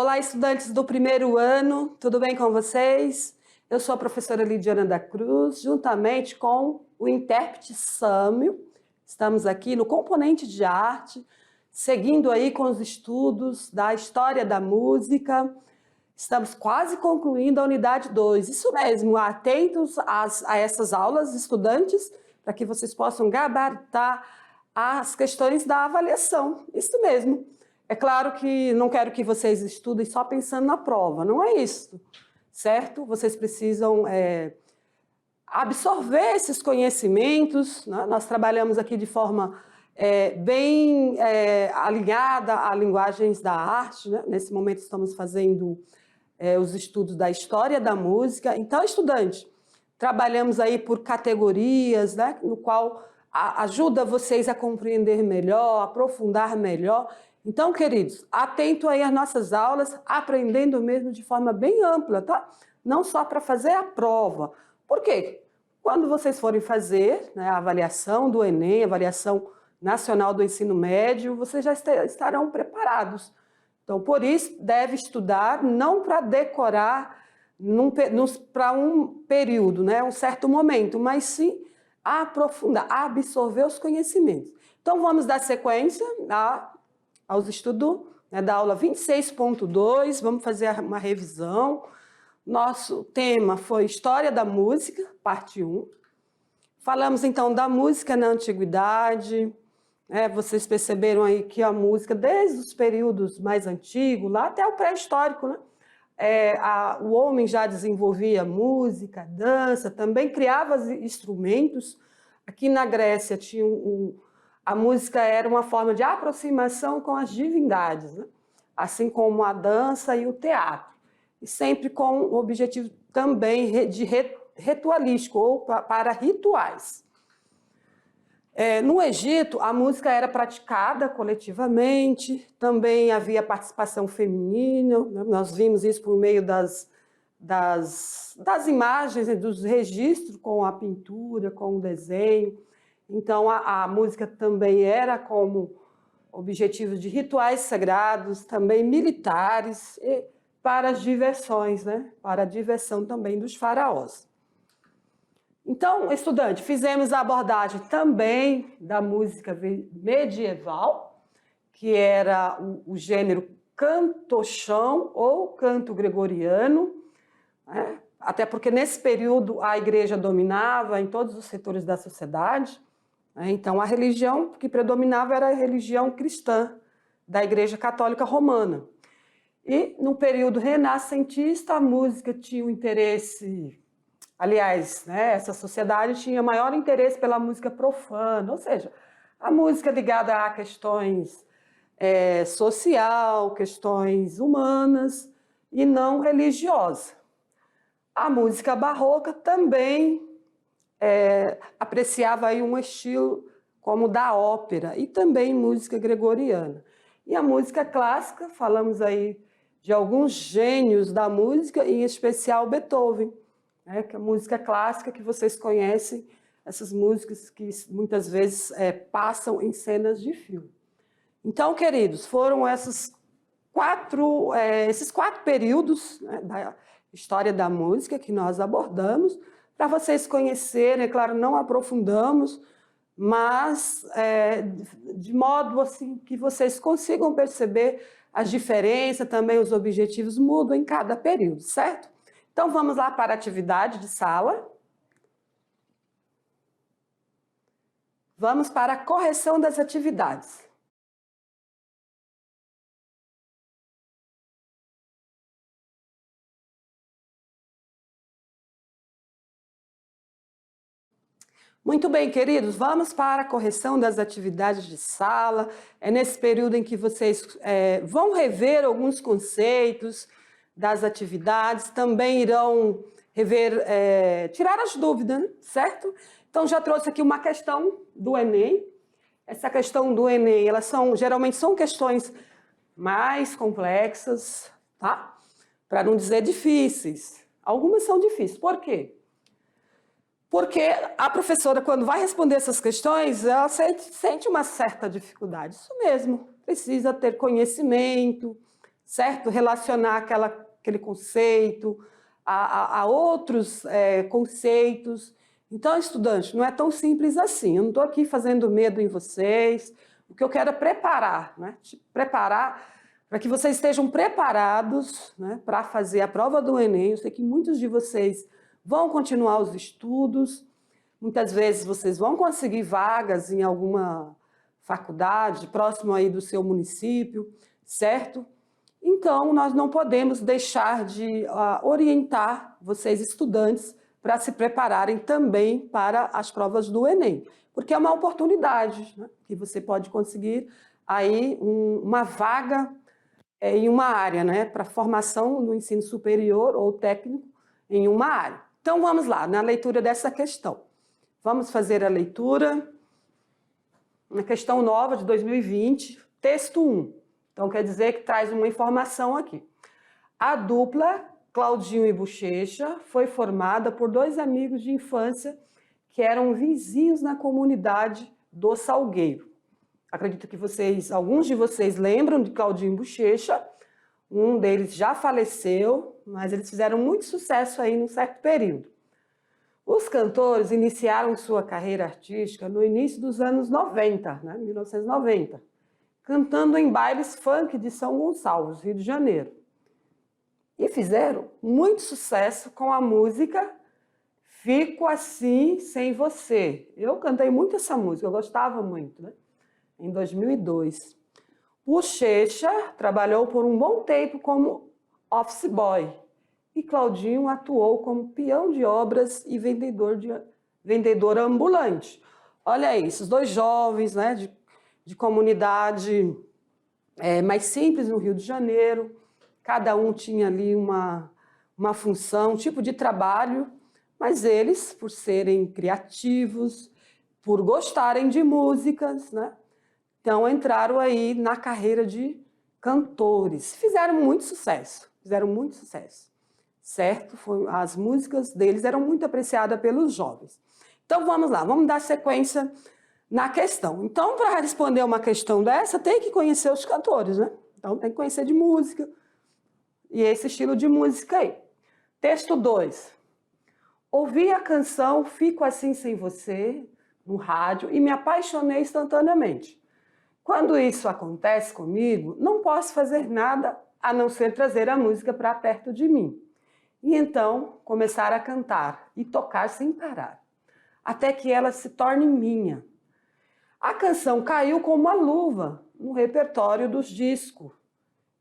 Olá, estudantes do primeiro ano, tudo bem com vocês? Eu sou a professora Lidiana da Cruz, juntamente com o intérprete Sâmio. Estamos aqui no componente de arte, seguindo aí com os estudos da história da música. Estamos quase concluindo a unidade 2. Isso mesmo, atentos a essas aulas, estudantes, para que vocês possam gabaritar as questões da avaliação. Isso mesmo. É claro que não quero que vocês estudem só pensando na prova, não é isso, certo? Vocês precisam absorver esses conhecimentos, né? Nós trabalhamos aqui de forma bem alinhada a linguagens da arte, né? Nesse momento estamos fazendo os estudos da história da música. Então, estudante, trabalhamos aí por categorias, né? No qual ajuda vocês a compreender melhor, aprofundar melhor. Então, queridos, atento aí às nossas aulas, aprendendo mesmo de forma bem ampla, tá? Não só para fazer a prova. Por quê? Quando vocês forem fazer, né, a avaliação do Enem, a avaliação nacional do ensino médio, vocês já estarão preparados. Então, por isso, deve estudar não para decorar para um período, né, um certo momento, mas sim aprofundar, absorver os conhecimentos. Então, vamos dar sequência aos estudos, né, da aula 26.2, vamos fazer uma revisão. Nosso tema foi História da Música, parte 1. Falamos então da música na antiguidade, vocês perceberam aí que a música, desde os períodos mais antigos, lá até o pré-histórico, né? O homem já desenvolvia música, dança, também criava instrumentos. Aqui na Grécia tinha a música era uma forma de aproximação com as divindades, né? Assim como a dança e o teatro, e sempre com o objetivo também de ritualístico, ou para rituais. No Egito, a música era praticada coletivamente, também havia participação feminina, né? Nós vimos isso por meio das imagens, dos registros com a pintura, com o desenho. Então, a música também era como objetivo de rituais sagrados, também militares, e para as diversões, né? Para a diversão também dos faraós. Então, estudante, fizemos a abordagem também da música medieval, que era o gênero canto-chão ou canto gregoriano, né? Até porque nesse período a igreja dominava em todos os setores da sociedade. Então, a religião que predominava era a religião cristã, da Igreja Católica Romana. E, no período renascentista, a música tinha um interesse... Aliás, né, essa sociedade tinha maior interesse pela música profana, ou seja, a música ligada a questões social, questões humanas e não religiosas. A música barroca também apreciava aí um estilo como da ópera e também música gregoriana. E a música clássica, falamos aí de alguns gênios da música, em especial Beethoven, né, que é a música clássica que vocês conhecem, essas músicas que muitas vezes passam em cenas de filme. Então, queridos, foram esses quatro períodos, né, da história da música que nós abordamos, para vocês conhecerem. É claro, não aprofundamos, mas de modo assim que vocês consigam perceber as diferenças, também os objetivos mudam em cada período, certo? Então, vamos lá para a atividade de sala. Vamos para a correção das atividades. Muito bem, queridos, vamos para a correção das atividades de sala. É nesse período em que vocês vão rever alguns conceitos das atividades, também irão rever, tirar as dúvidas, né? Certo? Então, já trouxe aqui uma questão do Enem. Essa questão do Enem, geralmente são questões mais complexas, tá? Para não dizer difíceis. Algumas são difíceis. Por quê? Porque a professora, quando vai responder essas questões, ela sente uma certa dificuldade. Isso mesmo, precisa ter conhecimento, certo? Relacionar aquele conceito a outros conceitos. Então, estudante, não é tão simples assim. Eu não estou aqui fazendo medo em vocês. O que eu quero é preparar, né? Preparar para que vocês estejam preparados, né, para fazer a prova do Enem. Eu sei que muitos de vocês vão continuar os estudos. Muitas vezes vocês vão conseguir vagas em alguma faculdade próximo aí do seu município, certo? Então, nós não podemos deixar de orientar vocês, estudantes, para se prepararem também para as provas do Enem, porque é uma oportunidade, né, que você pode conseguir aí uma vaga em uma área, né, para formação no ensino superior ou técnico em uma área. Então, vamos lá, na leitura dessa questão. Vamos fazer a leitura na questão nova de 2020, texto 1. Então, quer dizer que traz uma informação aqui. A dupla Claudinho e Bochecha foi formada por dois amigos de infância que eram vizinhos na comunidade do Salgueiro. Acredito que alguns de vocês lembram de Claudinho e Bochecha. Um deles já faleceu, mas eles fizeram muito sucesso aí num certo período. Os cantores iniciaram sua carreira artística no início dos anos 90, né, 1990, cantando em bailes funk de São Gonçalves, Rio de Janeiro. E fizeram muito sucesso com a música Fico Assim Sem Você. Eu cantei muito essa música, eu gostava muito, né? Em 2002. Bochecha trabalhou por um bom tempo como office boy e Claudinho atuou como peão de obras e vendedor ambulante. Olha isso, os dois jovens, né, de comunidade mais simples no Rio de Janeiro, cada um tinha ali uma função, um tipo de trabalho, mas eles, por serem criativos, por gostarem de músicas, né, então entraram aí na carreira de cantores. Fizeram muito sucesso, certo? As músicas deles eram muito apreciadas pelos jovens. Então vamos lá, vamos dar sequência na questão. Então, para responder uma questão dessa, tem que conhecer os cantores, né? Então tem que conhecer de música e esse estilo de música aí. Texto 2. Ouvi a canção Fico Assim Sem Você no rádio e me apaixonei instantaneamente. Quando isso acontece comigo, não posso fazer nada a não ser trazer a música para perto de mim. E então começar a cantar e tocar sem parar, até que ela se torne minha. A canção caiu como uma luva no repertório dos discos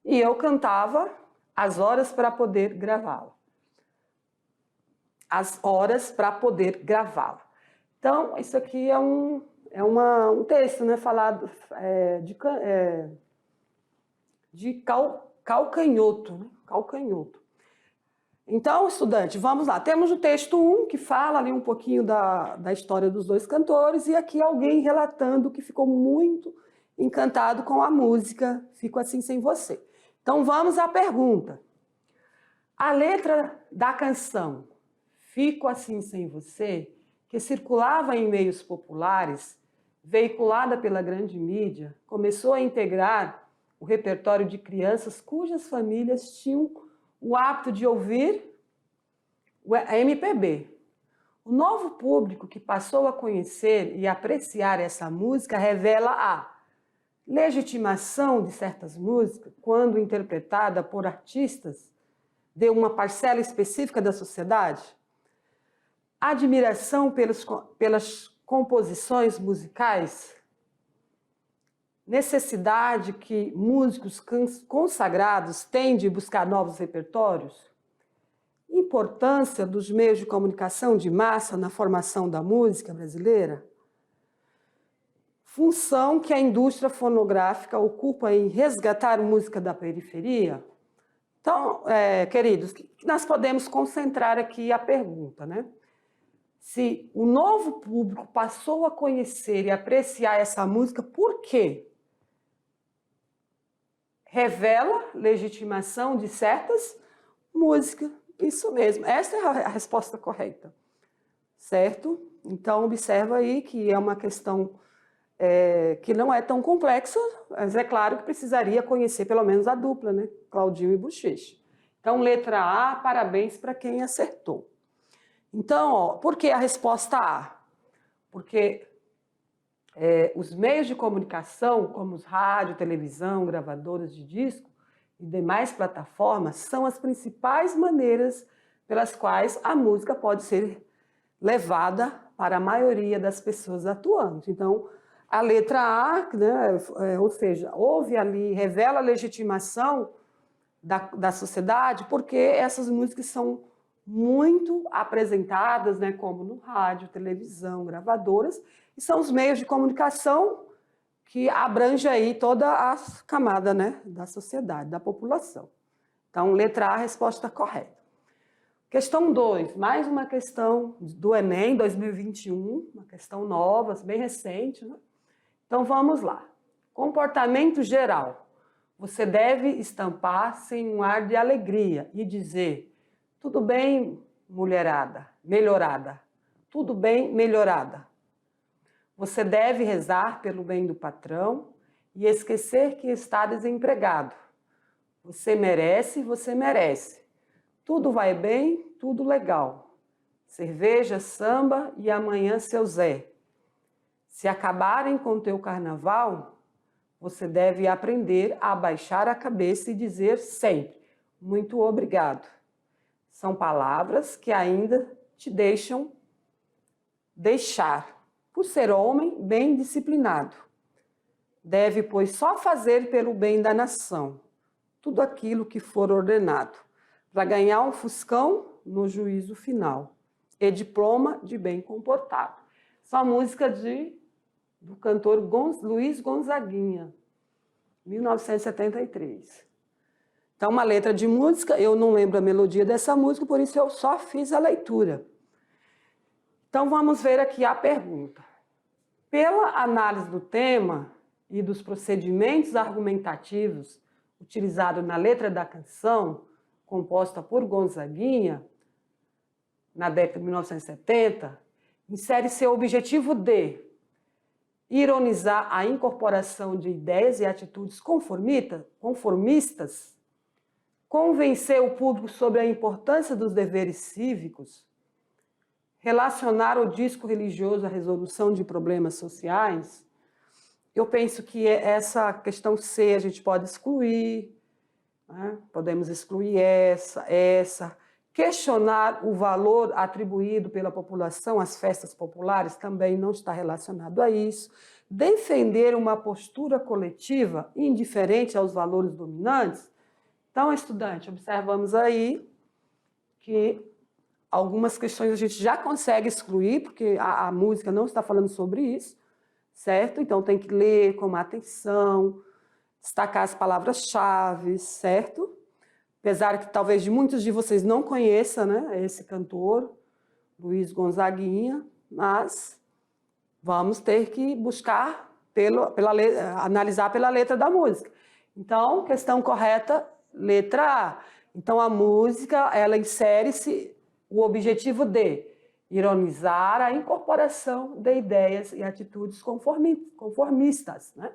e eu cantava as horas para poder gravá-la. Então, isso aqui é um texto, né, falado de calcanhoto, né? Calcanhoto. Então, estudante, vamos lá. Temos o texto 1, que fala ali um pouquinho da história dos dois cantores, e aqui alguém relatando que ficou muito encantado com a música Fico Assim Sem Você. Então, vamos à pergunta. A letra da canção Fico Assim Sem Você, que circulava em meios populares, veiculada pela grande mídia, começou a integrar o repertório de crianças cujas famílias tinham o hábito de ouvir a MPB. O novo público que passou a conhecer e apreciar essa música revela a legitimação de certas músicas, quando interpretada por artistas de uma parcela específica da sociedade, admiração pelas composições musicais, necessidade que músicos consagrados têm de buscar novos repertórios, importância dos meios de comunicação de massa na formação da música brasileira, função que a indústria fonográfica ocupa em resgatar música da periferia. Então, queridos, nós podemos concentrar aqui a pergunta, né? Se o novo público passou a conhecer e apreciar essa música, por quê? Revela legitimação de certas músicas. Isso mesmo, essa é a resposta correta, certo? Então, observa aí que é uma questão que não é tão complexa, mas é claro que precisaria conhecer pelo menos a dupla, né? Claudinho e Bochecha. Então, letra A, parabéns para quem acertou. Então, ó, por que a resposta A? Porque os meios de comunicação, como os rádio, televisão, gravadoras de disco e demais plataformas, são as principais maneiras pelas quais a música pode ser levada para a maioria das pessoas atuantes. Então, a letra A, né, ou seja, houve ali, revela a legitimação da sociedade, porque essas músicas são muito apresentadas, né, como no rádio, televisão, gravadoras, e são os meios de comunicação que abrangem aí toda a camada, né, da sociedade, da população. Então, letra A, a resposta correta. Questão 2, mais uma questão do Enem 2021, uma questão nova, bem recente, né? Então, vamos lá. Comportamento geral. Você deve estampar sem um ar de alegria e dizer: tudo bem, mulherada, melhorada. Tudo bem, melhorada. Você deve rezar pelo bem do patrão e esquecer que está desempregado. Você merece, você merece. Tudo vai bem, tudo legal. Cerveja, samba e amanhã seu Zé. Se acabarem com o teu carnaval, você deve aprender a abaixar a cabeça e dizer sempre: muito obrigado. São palavras que ainda te deixam deixar, por ser homem bem disciplinado. Deve, pois, só fazer pelo bem da nação tudo aquilo que for ordenado, para ganhar um fuscão no juízo final e diploma de bem comportado. Essa é uma música do cantor Luiz Gonzaguinha, 1973. Então, uma letra de música, eu não lembro a melodia dessa música, por isso eu só fiz a leitura. Então, vamos ver aqui a pergunta. Pela análise do tema e dos procedimentos argumentativos utilizados na letra da canção, composta por Gonzaguinha, na década de 1970, insere seu objetivo de ironizar a incorporação de ideias e atitudes conformistas, convencer o público sobre a importância dos deveres cívicos, relacionar o disco religioso à resolução de problemas sociais. Eu penso que essa questão C a gente pode excluir, né? Podemos excluir essa. Questionar o valor atribuído pela população às festas populares também não está relacionado a isso. Defender uma postura coletiva indiferente aos valores dominantes. Então, estudante, observamos aí que algumas questões a gente já consegue excluir, porque a música não está falando sobre isso, certo? Então, tem que ler com atenção, destacar as palavras-chave, certo? Apesar que talvez de muitos de vocês não conheçam, né, esse cantor, Luiz Gonzaguinha, mas vamos ter que buscar, analisar pela letra da música. Então, questão correta, letra A. Então, a música, ela insere-se o objetivo de ironizar a incorporação de ideias e atitudes conformistas, né?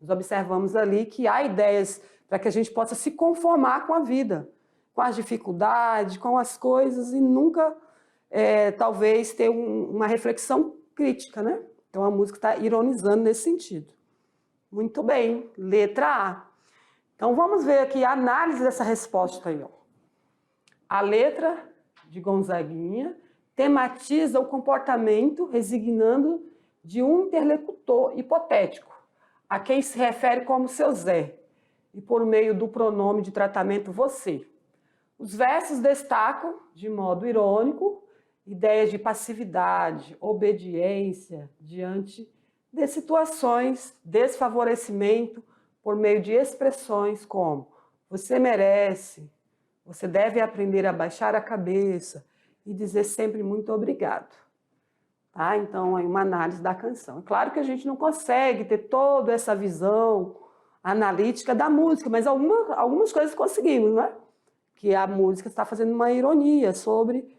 Nós observamos ali que há ideias para que a gente possa se conformar com a vida, com as dificuldades, com as coisas, e nunca, talvez, ter uma reflexão crítica, né? Então, a música está ironizando nesse sentido. Muito bem, letra A. Então, vamos ver aqui a análise dessa resposta aí, ó. A letra de Gonzaguinha tematiza o comportamento resignando de um interlocutor hipotético, a quem se refere como seu Zé, e por meio do pronome de tratamento você. Os versos destacam, de modo irônico, ideias de passividade, obediência diante de situações, desfavorecimento por meio de expressões como você merece, você deve aprender a baixar a cabeça e dizer sempre muito obrigado. Tá? Então, é uma análise da canção. É claro que a gente não consegue ter toda essa visão analítica da música, mas algumas coisas conseguimos, né? Que a música está fazendo uma ironia sobre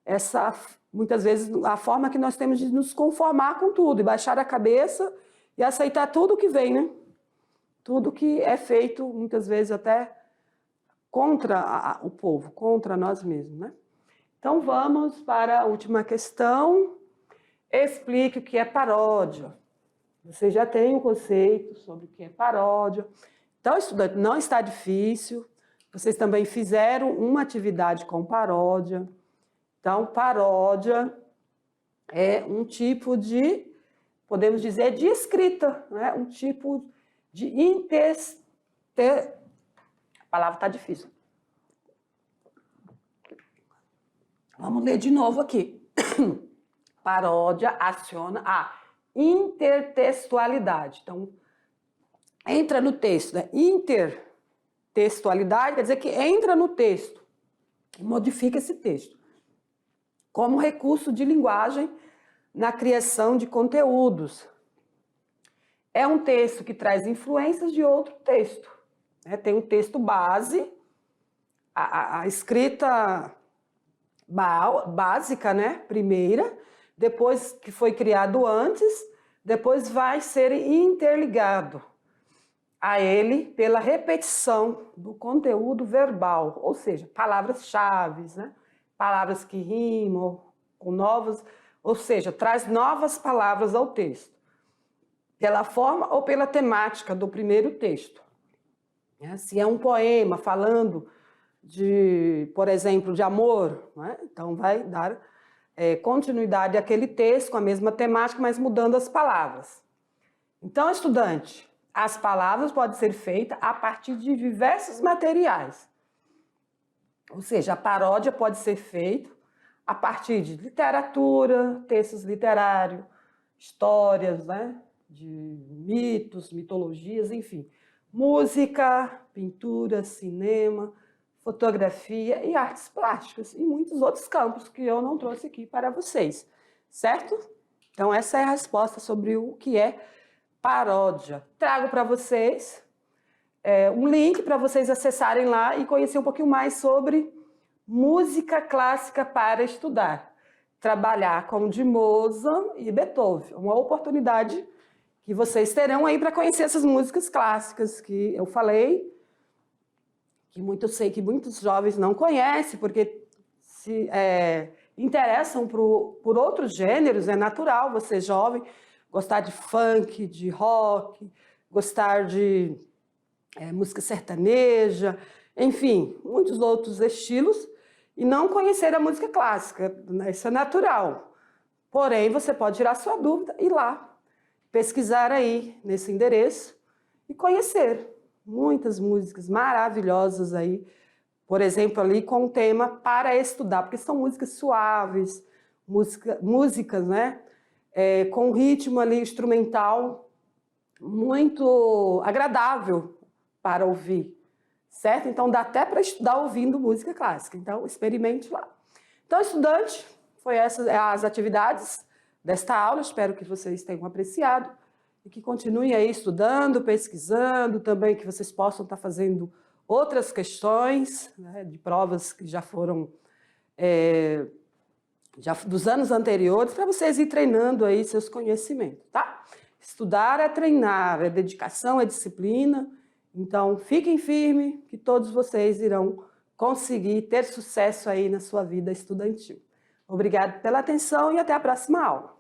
essa, muitas vezes, a forma que nós temos de nos conformar com tudo, e baixar a cabeça e aceitar tudo que vem, né? Tudo que é feito, muitas vezes até contra o povo, contra nós mesmos, né? Então vamos para a última questão. Explique o que é paródia. Você já tem um conceito sobre o que é paródia. Então, estudante, não está difícil. Vocês também fizeram uma atividade com paródia. Então, paródia é um tipo de, podemos dizer, de escrita, né? Um tipo de A palavra está difícil. Vamos ler de novo aqui. Paródia aciona a intertextualidade. Então, entra no texto, né? Intertextualidade quer dizer que entra no texto e modifica esse texto, como recurso de linguagem na criação de conteúdos. É um texto que traz influências de outro texto, né? Tem um texto base, a escrita básica, né? Primeira, depois que foi criado antes, depois vai ser interligado a ele pela repetição do conteúdo verbal, ou seja, palavras-chave, né? Palavras que rimam com novas, ou seja, traz novas palavras ao texto, pela forma ou pela temática do primeiro texto. Se é um poema falando de, por exemplo, de amor, né? Então vai dar continuidade àquele texto com a mesma temática, mas mudando as palavras. Então, estudante, as palavras podem ser feitas a partir de diversos materiais. Ou seja, a paródia pode ser feita a partir de literatura, textos literários, histórias, né? De mitos, mitologias, enfim. Música, pintura, cinema, fotografia e artes plásticas e muitos outros campos que eu não trouxe aqui para vocês, certo? Então, essa é a resposta sobre o que é paródia. Trago para vocês um link para vocês acessarem lá e conhecer um pouquinho mais sobre música clássica para estudar. Trabalhar com de Mozart e Beethoven. Uma oportunidade que vocês terão aí para conhecer essas músicas clássicas que eu falei, que sei que muitos jovens não conhecem, porque se interessam por outros gêneros. É natural você, jovem, gostar de funk, de rock, gostar de música sertaneja, enfim, muitos outros estilos, e não conhecer a música clássica. Isso é natural. Porém, você pode tirar sua dúvida e ir lá, pesquisar aí nesse endereço e conhecer muitas músicas maravilhosas aí, por exemplo, ali com o tema para estudar, porque são músicas suaves, músicas, né, com ritmo ali instrumental muito agradável para ouvir, certo? Então, dá até para estudar ouvindo música clássica. Então, experimente lá. Então, estudante, foi essas as atividades desta aula. Espero que vocês tenham apreciado e que continuem aí estudando, pesquisando, também que vocês possam estar fazendo outras questões, né, de provas que já foram dos anos anteriores, para vocês ir treinando aí seus conhecimentos, tá? Estudar é treinar, é dedicação, é disciplina. Então, fiquem firmes que todos vocês irão conseguir ter sucesso aí na sua vida estudantil. Obrigado pela atenção e até a próxima aula.